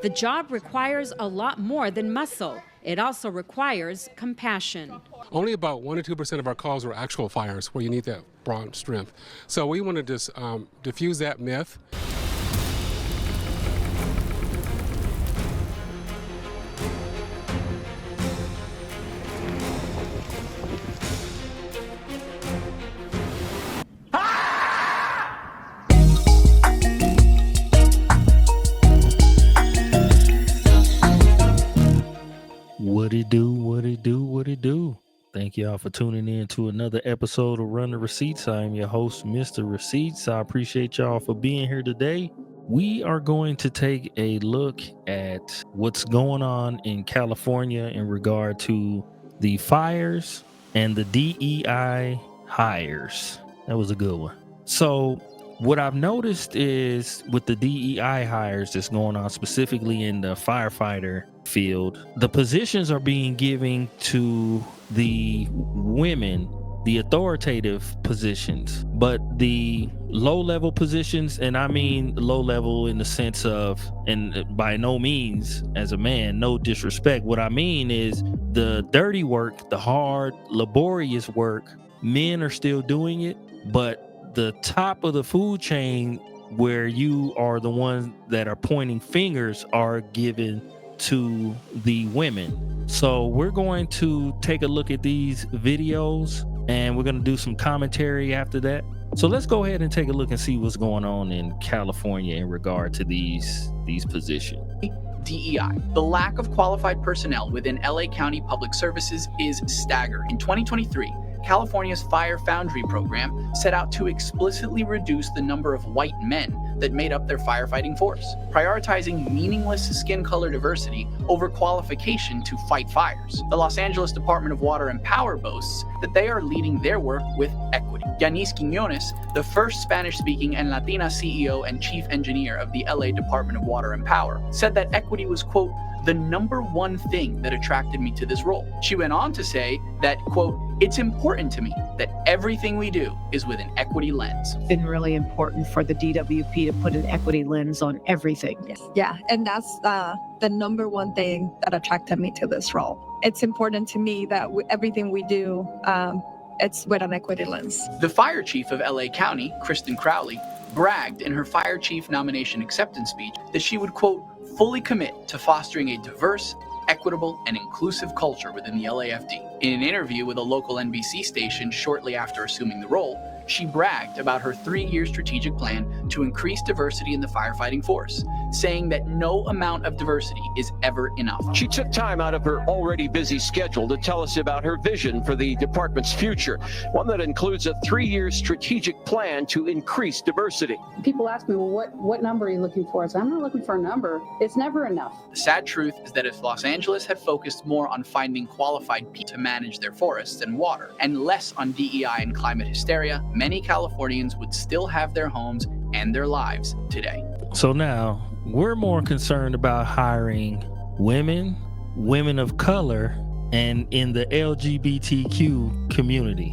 The job requires a lot more than muscle. It also requires compassion. Only about 1 or 2% of our calls were actual fires where you need that broad strength. So we want to just diffuse that myth. What it do, what it do, what it do. Thank y'all for tuning in to another episode of Run the Receipts. I am your host, Mr. Receipts. I appreciate y'all for being here today. We are going to take a look at what's going on in California in regard to the fires and the DEI hires. That was a good one. So what I've noticed is with the DEI hires that's going on specifically in the firefighter field, the positions are being given to the women, the authoritative positions, but the low-level positions, and I mean low-level in the sense of, and by no means as a man, no disrespect, what I mean is the dirty work, the hard, laborious work, men are still doing it, but the top of the food chain where you are the ones that are pointing fingers are given to the women. So we're going to take a look at these videos and we're going to do some commentary after that. So let's go ahead and take a look and see what's going on in California in regard to these positions. DEI. The lack of qualified personnel within LA County Public Services is staggering. In 2023, California's Fire Foundry program set out to explicitly reduce the number of white men that made up their firefighting force, prioritizing meaningless skin color diversity over qualification to fight fires. The Los Angeles Department of Water and Power boasts that they are leading their work with equity. Yanis Quiñones, the first Spanish-speaking and Latina CEO and chief engineer of the LA Department of Water and Power, said that equity was, quote, the number one thing that attracted me to this role. She went on to say that, quote, it's important to me that everything we do is with an equity lens. It's been really important for the DWP to put an equity lens on everything. Yes. Yeah, and that's the number one thing that attracted me to this role. It's important to me that everything we do, it's with an equity lens. The fire chief of LA County, Kristen Crowley, bragged in her fire chief nomination acceptance speech that she would, quote, fully commit to fostering a diverse, equitable, and inclusive culture within the LAFD. In an interview with a local NBC station shortly after assuming the role, she bragged about her 3-year strategic plan to increase diversity in the firefighting force, saying that no amount of diversity is ever enough. She took time out of her already busy schedule to tell us about her vision for the department's future, one that includes a 3-year strategic plan to increase diversity. People ask me, well, what number are you looking for? I said, I'm not looking for a number. It's never enough. The sad truth is that if Los Angeles had focused more on finding qualified people to manage their forests and water, and less on DEI and climate hysteria, many Californians would still have their homes and their lives today. So now we're more concerned about hiring women of color, and in the LGBTQ community,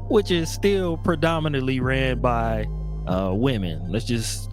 which is still predominantly ran by women. Let's just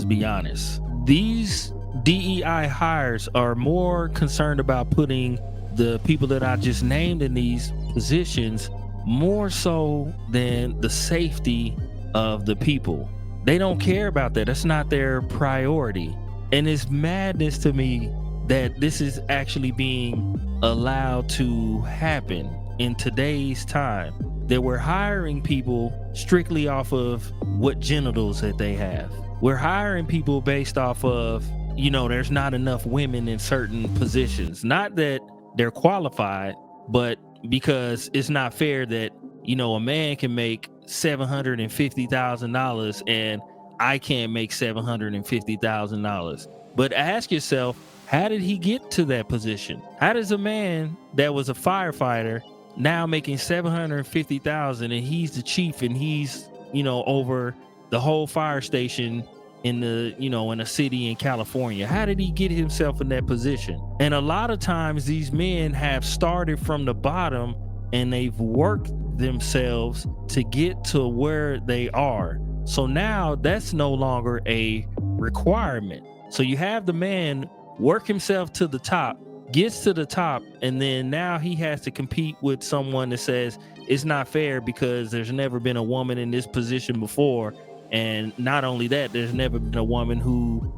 be honest. These DEI hires are more concerned about putting the people that I just named in these positions more so than the safety of the people. They don't care about that. That's not their priority. And it's madness to me that this is actually being allowed to happen in today's time, that we're hiring people strictly off of what genitals that they have. We're hiring people based off of, there's not enough women in certain positions. Not that they're qualified, but because it's not fair that, a man can make $750,000 and I can't make $750,000. But ask yourself, how did he get to that position? How does a man that was a firefighter now making $750,000 and he's the chief and he's, over the whole fire station in the, in a city in California? How did he get himself in that position? And a lot of times these men have started from the bottom and they've worked themselves to get to where they are. So now that's no longer a requirement. So you have the man work himself to the top, gets to the top, and then now he has to compete with someone that says it's not fair because there's never been a woman in this position before. And not only that, there's never been a woman who,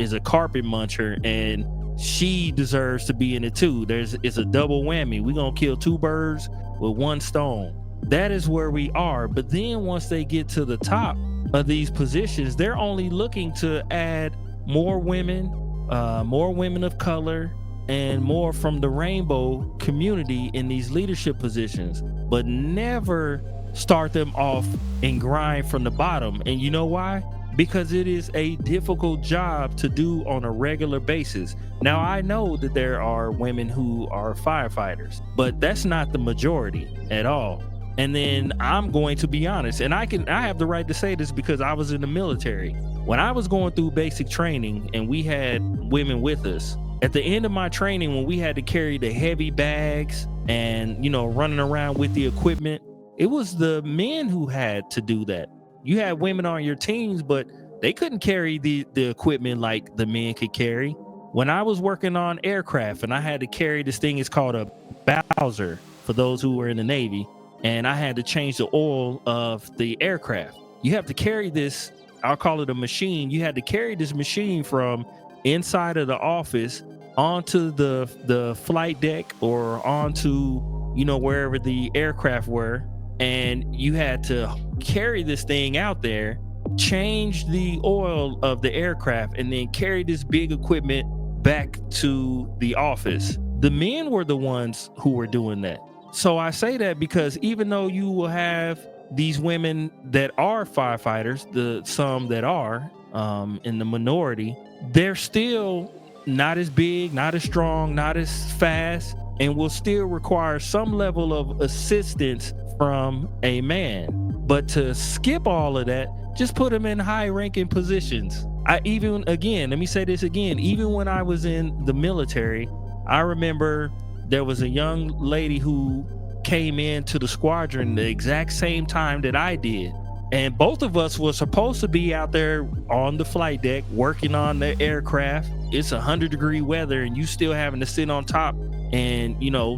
is a carpet muncher, and she deserves to be in it too. It's a double whammy. We're going to kill two birds with one stone. That is where we are. But then once they get to the top of these positions, they're only looking to add more women of color, and more from the rainbow community in these leadership positions, but never start them off and grind from the bottom. And you know why? Because it is a difficult job to do on a regular basis. Now, I know that there are women who are firefighters, but that's not the majority at all. And then I'm going to be honest, and I have the right to say this because I was in the military. When I was going through basic training and we had women with us, at the end of my training, when we had to carry the heavy bags and, running around with the equipment, it was the men who had to do that. You had women on your teams, but they couldn't carry the equipment like the men could carry. When I was working on aircraft and I had to carry this thing, it's called a Bowser for those who were in the Navy, and I had to change the oil of the aircraft. You have to carry this, I'll call it a machine. You had to carry this machine from inside of the office onto the flight deck or onto, wherever the aircraft were. And you had to carry this thing out there, change the oil of the aircraft, and then carry this big equipment back to the office. The men were the ones who were doing that. So I say that because even though you will have these women that are firefighters, some that are in the minority, they're still not as big, not as strong, not as fast, and will still require some level of assistance from a man. But to skip all of that, just put them in high-ranking positions. Let me say this again, even when I was in the military, I remember there was a young lady who came into the squadron the exact same time that I did. And both of us were supposed to be out there on the flight deck working on the aircraft. It's 100-degree weather and you still having to sit on top and,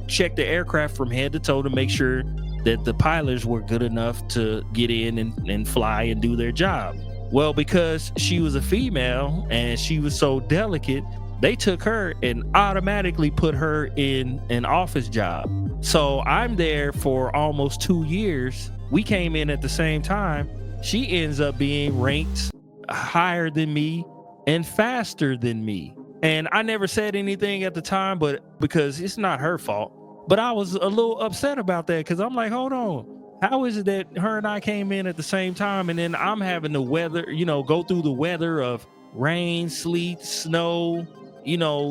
check the aircraft from head to toe to make sure that the pilots were good enough to get in and fly and do their job. Well, because she was a female and she was so delicate, they took her and automatically put her in an office job. So I'm there for almost 2 years. We came in at the same time. She ends up being ranked higher than me and faster than me. And I never said anything at the time, but because it's not her fault. But I was a little upset about that because I'm like, hold on. How is it that her and I came in at the same time and then I'm having the weather, go through the weather of rain, sleet, snow,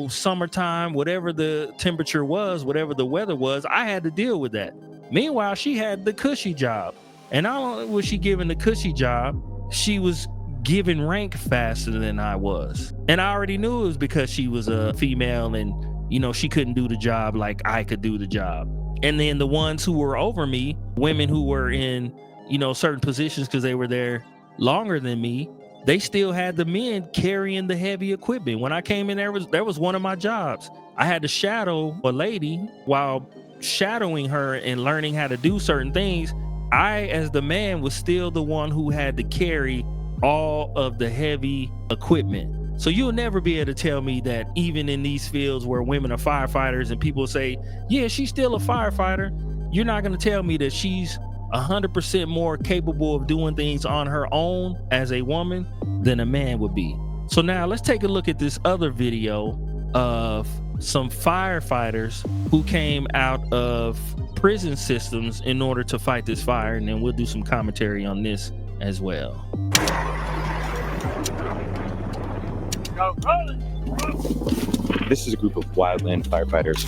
summertime, whatever the temperature was, whatever the weather was, I had to deal with that. Meanwhile, she had the cushy job. And not only was she given the cushy job, she was given rank faster than I was. And I already knew it was because she was a female and, she couldn't do the job like I could do the job. And then the ones who were over me, women who were in, certain positions because they were there longer than me, they still had the men carrying the heavy equipment. When I came in, there was one of my jobs. I had to shadow a lady. While shadowing her and learning how to do certain things, I, as the man, was still the one who had to carry all of the heavy equipment. So you'll never be able to tell me that even in these fields where women are firefighters and people say, yeah, she's still a firefighter, you're not going to tell me that she's 100% more capable of doing things on her own as a woman than a man would be. So now let's take a look at this other video of some firefighters who came out of prison systems in order to fight this fire, and then we'll do some commentary on this as well. This is a group of wildland firefighters.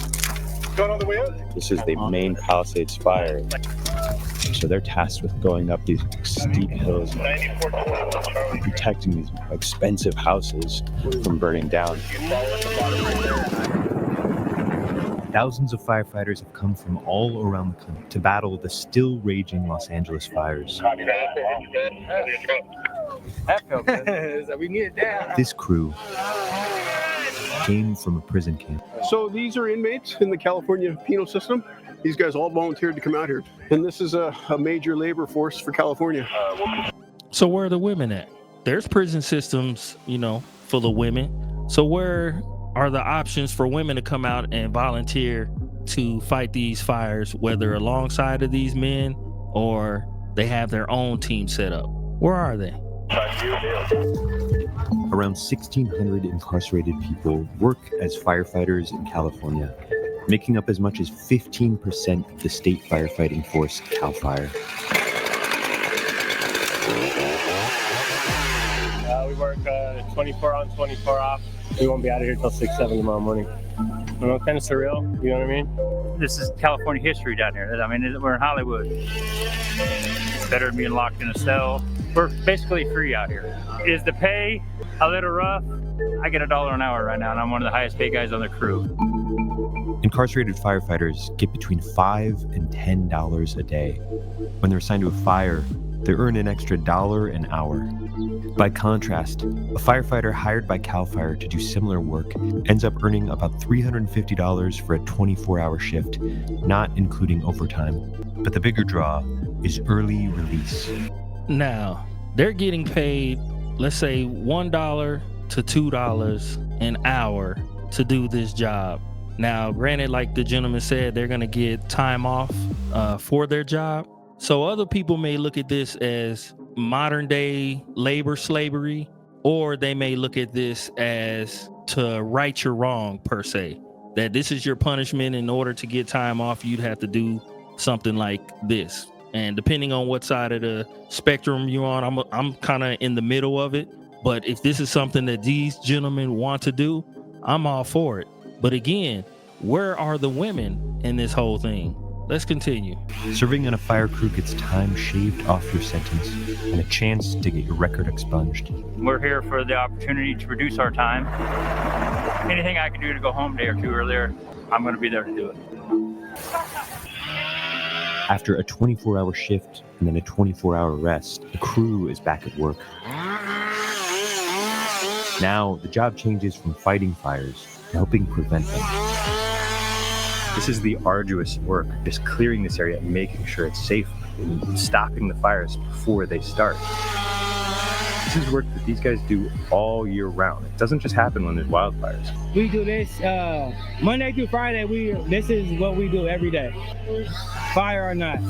Going all the way up? This is the main Palisades fire. So they're tasked with going up these steep hills and protecting these expensive houses from burning down. Thousands of firefighters have come from all around the country to battle the still raging Los Angeles fires. That felt good. So we can get it down. This crew came from a prison camp. So these are inmates in the California penal system. These guys all volunteered to come out here. And this is a major labor force for California. So where are the women at? There's prison systems, full of women. So where are the options for women to come out and volunteer to fight these fires, whether alongside of these men or they have their own team set up? Where are they? Around 1,600 incarcerated people work as firefighters in California, making up as much as 15% of the state firefighting force, CAL FIRE. We work 24 on, 24 off. We won't be out of here till 6, 7 tomorrow morning. Kind of surreal, you know what I mean? This is California history down here. I mean, we're in Hollywood. It's better than being locked in a cell. We're basically free out here. Is the pay a little rough? I get $1 an hour right now, and I'm one of the highest paid guys on the crew. Incarcerated firefighters get between $5 and $10 a day. When they're assigned to a fire, they earn an extra $1 an hour. By contrast, a firefighter hired by CAL FIRE to do similar work ends up earning about $350 for a 24-hour shift, not including overtime. But the bigger draw is early release. Now, they're getting paid, let's say $1 to $2 an hour to do this job. Now, granted, like the gentleman said, they're going to get time off for their job. So other people may look at this as modern day labor slavery, or they may look at this as to right your wrong, per se, that this is your punishment. In order to get time off, you'd have to do something like this. And depending on what side of the spectrum you're on, I'm kind of in the middle of it. But if this is something that these gentlemen want to do, I'm all for it. But again, where are the women in this whole thing? Let's continue. Serving on a fire crew gets time shaved off your sentence and a chance to get your record expunged. We're here for the opportunity to reduce our time. Anything I can do to go home a day or two earlier, I'm going to be there to do it. After a 24-hour shift and then a 24-hour rest, the crew is back at work. Now, the job changes from fighting fires to helping prevent them. This is the arduous work, just clearing this area and making sure it's safe and stopping the fires before they start. This is work that these guys do all year round. It doesn't just happen when there's wildfires. We do this Monday through Friday. This is what we do every day, fire or not.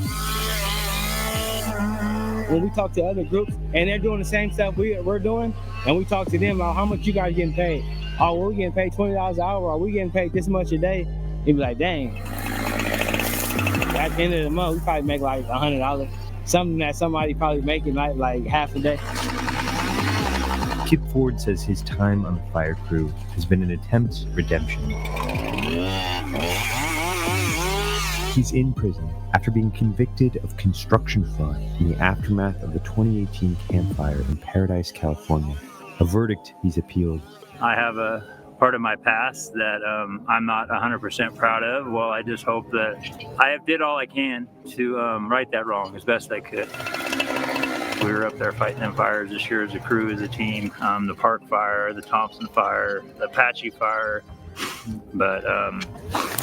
When we talk to other groups and they're doing the same stuff we're doing, and we talk to them about how much you guys getting paid. Oh, we're getting paid $20 an hour. Or we getting paid this much a day. They'd be like, dang. At the end of the month, we probably make like $100. Something that somebody probably making like half a day. Kip Ford says his time on the fire crew has been an attempt at redemption. He's in prison after being convicted of construction fraud in the aftermath of the 2018 Camp Fire in Paradise, California, a verdict he's appealed. I have a part of my past that I'm not 100% proud of. Well, I just hope that I have did all I can to right that wrong as best I could. We were up there fighting them fires this year as a crew, as a team. The Park Fire, the Thompson Fire, the Apache Fire. But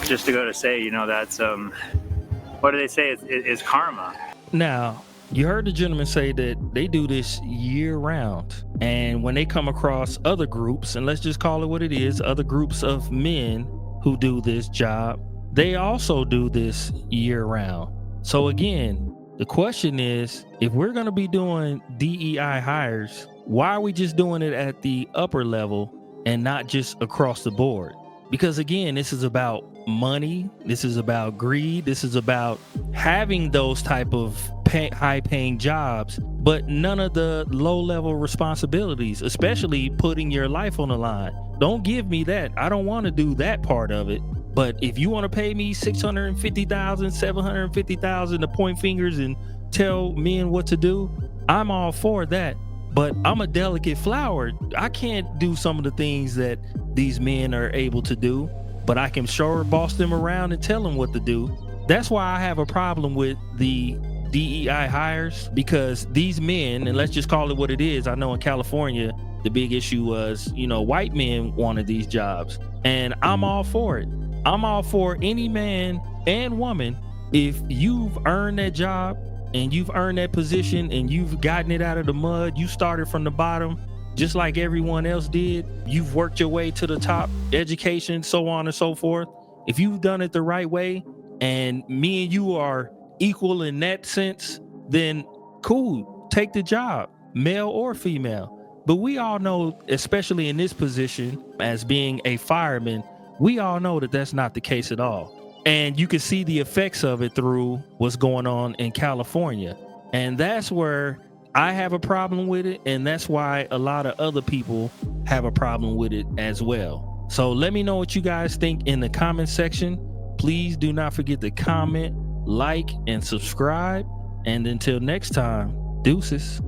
just to go to say, that's, what do they say? It's karma. Now, you heard the gentleman say that they do this year round. And when they come across other groups, and let's just call it what it is, other groups of men who do this job, they also do this year round. So again, the question is, if we're going to be doing DEI hires, why are we just doing it at the upper level and not just across the board? Because again, this is about money. This is about greed. This is about having those type of high-paying jobs, but none of the low-level responsibilities, especially putting your life on the line. Don't give me that. I don't want to do that part of it. But if you want to pay me $650,000, $750,000 to point fingers and tell men what to do, I'm all for that. But I'm a delicate flower. I can't do some of the things that these men are able to do, but I can sure boss them around and tell them what to do. That's why I have a problem with the DEI Hires, because these men, and let's just call it what it is. I know in California, the big issue was, white men wanted these jobs. And I'm all for it. I'm all for any man and woman. If you've earned that job and you've earned that position and you've gotten it out of the mud, you started from the bottom, just like everyone else did. You've worked your way to the top, education, so on and so forth. If you've done it the right way and me and you are equal in that sense, then cool, take the job, male or female. But we all know, especially in this position as being a fireman, we all know that that's not the case at all. And you can see the effects of it through what's going on in California. And that's where I have a problem with it. And that's why a lot of other people have a problem with it as well. So let me know what you guys think in the comment section. Please do not forget to comment, like, and subscribe. And until next time, deuces.